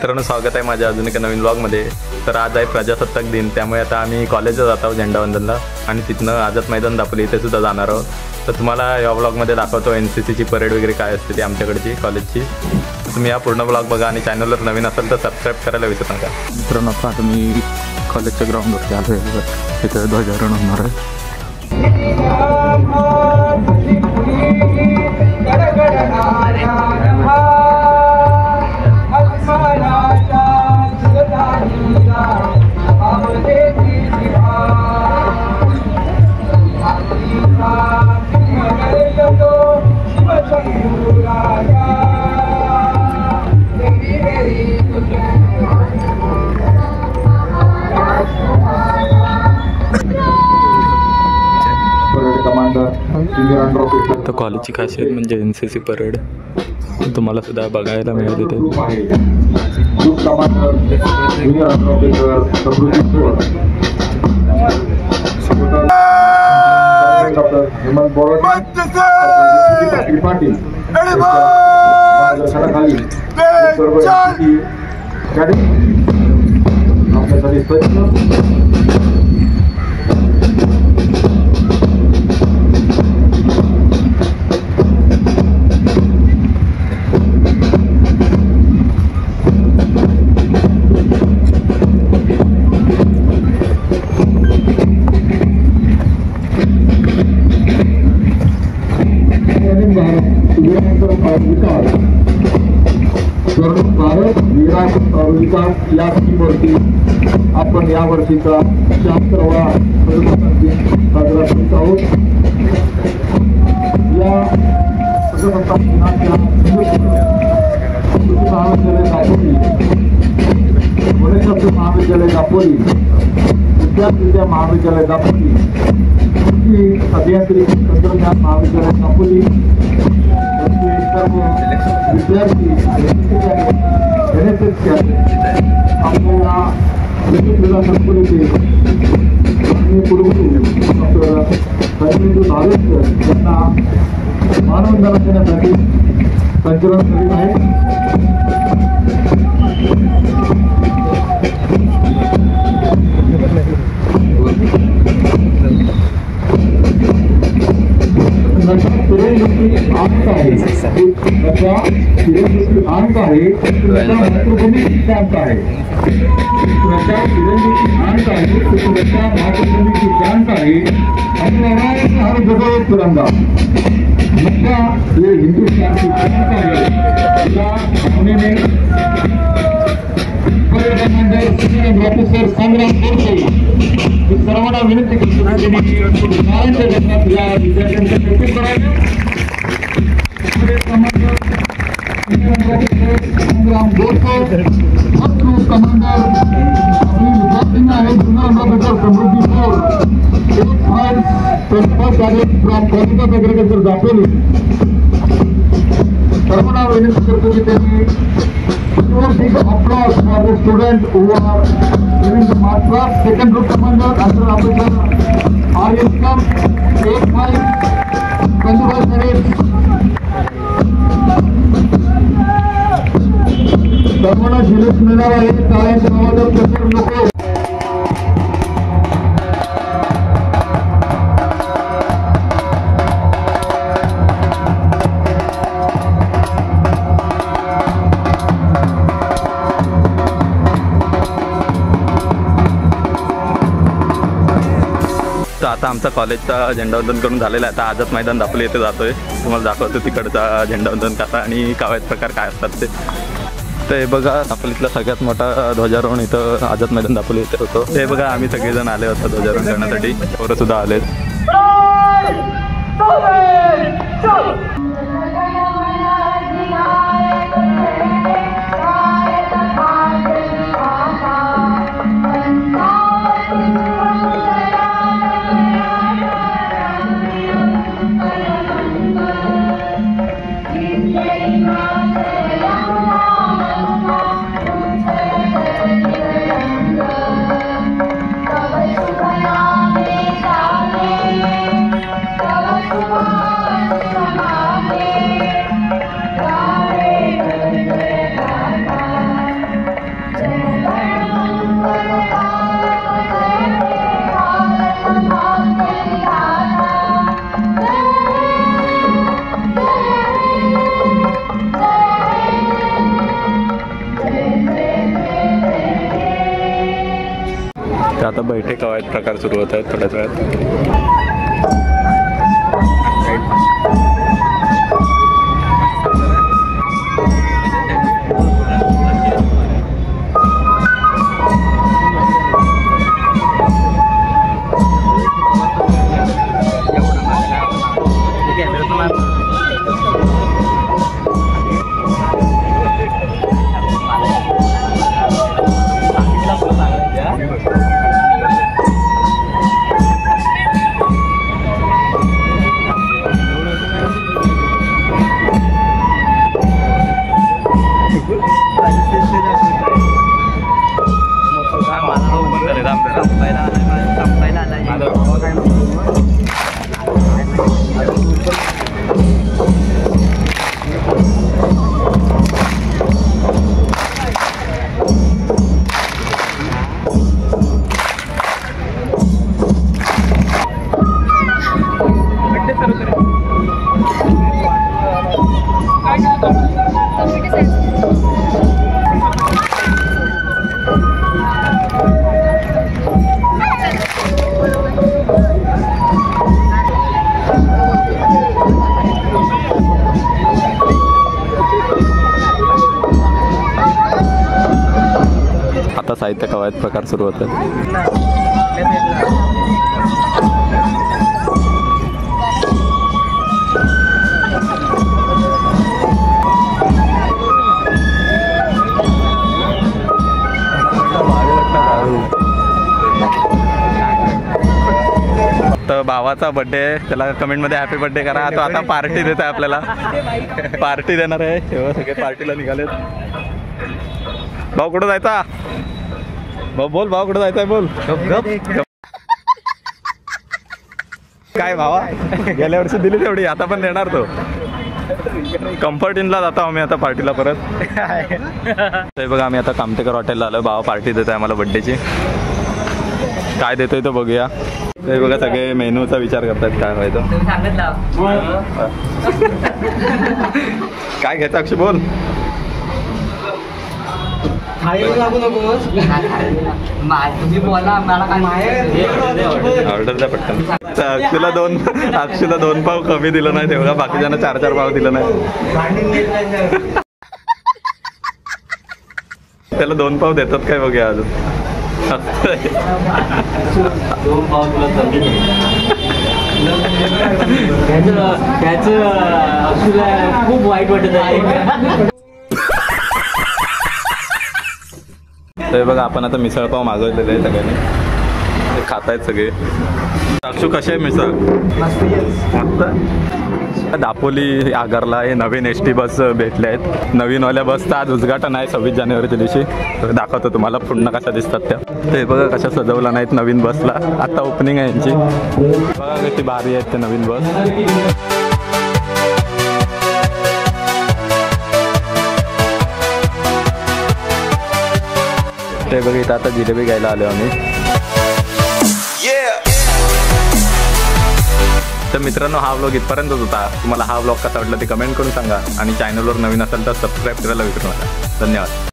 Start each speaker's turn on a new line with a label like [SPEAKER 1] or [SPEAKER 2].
[SPEAKER 1] मित्रांनो, स्वागत आहे माझ्या अजून एका नवीन व्लॉगमध्ये। तर आज आहे प्रजासत्ताक दिन, त्यामुळे आता आम्ही कॉलेजला जात आहोत झेंडावंदनला आणि तिथनं आझाद मैदान दापोली इथे सुद्धा जाणार आहोत। तर तुम्हाला या व्लॉगमध्ये दाखवतो NCCची परेड वगैरे काय असते ती आमच्याकडची कॉलेजची। तुम्ही या पूर्ण व्लॉग बघा आणि चॅनलवर नवीन असाल तर सबस्क्राईब करायला विसरू नका।
[SPEAKER 2] मित्रांनो, आता मी कॉलेजच्या ग्राउंडवरती आलो आहे, तिथे ध्वजारोहण होणार आहे। तर कॉलेजची खासियत म्हणजे NCC परेड तुम्हाला सुद्धा बघायला मिळेल इथे।
[SPEAKER 3] भारत विरासत और विकास या स्कीमवरती आपण या वर्षीचा 76वा प्रजासत्ताक दिन साजरा करत आहोत। या प्रजासत्ताक दिनाच्या महाविद्यालय दापोली, गणेशशास्त्री महाविद्यालय दापोली, विद्या महाविद्यालय दापोली, अभियांत्रिकी तंत्रज्ञान महाविद्यालय दापोली, सर्व विद्यार्थी NSSच्या आपल्या क्रीडा संकुलाचे कुलगुरू डॉक्टर संजय धारेकर यांना मानवंदना देण्यासाठी संचलन करीत आहे। तिरंगा ये हिंदुस्तान की जनता है। प्रोफेसर संग्राम बोरसे सर्वांना विनंती करतो या विद्यार्थ्यांचं कौतुक करावे। संग्राम बोरसे कमांडर आपली विद्यार्थ्यांना आहे जुना समृद्धीपूर फ्रॉम कॉलेज एग्रीकल्चर दापोली सर्वांना विनंती करतो की त्यांनी big applause for the students who are giving the march past. Second group commander Under Officer Aryan Kam 85 Kandubai Parade सर्वांना झुलूस मिळणार आहे। टाळ्यांच्या आवाजात प्रचंड नको।
[SPEAKER 1] तर आता आमचा कॉलेजचा झेंडावंदन करून झालेला आहे। आता आझाद मैदान दापोली येथे जातोय, तुम्हाला दाखवतो तिकडचा झेंडावंदन कसा आणि काय प्रकार काय असतात ते। तर हे बघा, दापोलीतला सगळ्यात मोठा ध्वजारोहण इथं आझाद मैदान दापोली येथे होतो। ते बघा, आम्ही सगळेजण आले होतो ध्वजारोहण करण्यासाठी, पोरं सुद्धा आलेत।
[SPEAKER 4] Come on.
[SPEAKER 2] आता बैठे कवायत प्रकार सुरू होत आहेत थोड्याच वेळात. आता साहित्य कवायत प्रकार सुरू होतात. तर भावाचा बर्थडे, त्याला कमेंटमध्ये हॅपी बर्थडे करा. तो आता पार्टी देत आहे, आपल्याला पार्टी देणार आहे. तेव्हा सगळे पार्टीला निघालेत. भाऊ कुठं जायचा? भाऊ बोल, भाऊ कुठं जायचंय बोल. काय भावा, गेल्या वर्षी दिली तेवढी, आता पण देणार तो. कम्फर्ट इनला जातो आम्ही आता पार्टीला परत. ते बघा, आम्ही आता कामतेकर हॉटेलला आलो. भावा पार्टी देत आहे आम्हाला बर्थडेची. काय देतोय तो बघूया. ते बघा, सगळे मेनूचा विचार करतात काय व्हायचं. काय घ्यायचं अक्षय बोल. ऑर्डर द्या पटकन. अक्षुला दोन पाव कमी दिलं नाही तेव्हा, बाकीच्यांना 4-4 पाव दिलं नाही. त्याला 2 पाव देतात काय बघूया अजून.
[SPEAKER 4] 2 पाव तुला त्याचं अक्षुला खूप वाईट वाटत आहे.
[SPEAKER 2] तर बघा, आपण आता मिसळपाव मागवलेले आहे सगळ्यांनी. ते खात आहेत सगळे. अक्षू कसे आहे मिसळ? मस्त. दापोली आगारला हे नवीन ST बस भेटले आहेत. नवीनवाल्या बसचा आज उद्घाटन आहे 26 जानेवारीच्या दिवशी. दाखवतो तुम्हाला पुन्हा कशा दिसतात त्या. ते बघा कशा सजवल्या नाहीत नवीन बसला. आता ओपनिंग आहे यांची. बघा किती भारी आहेत ते नवीन बस. ते बघितलं आता जिलेबी घ्यायला आलो आम्ही. तर मित्रांनो, हा व्लॉग इथपर्यंतच होता. तुम्हाला हा व्लॉग कसा वाटला ते कमेंट करून सांगा. आणि चॅनलवर नवीन असेल तर सबस्क्राईब करायला विसरू नका. धन्यवाद.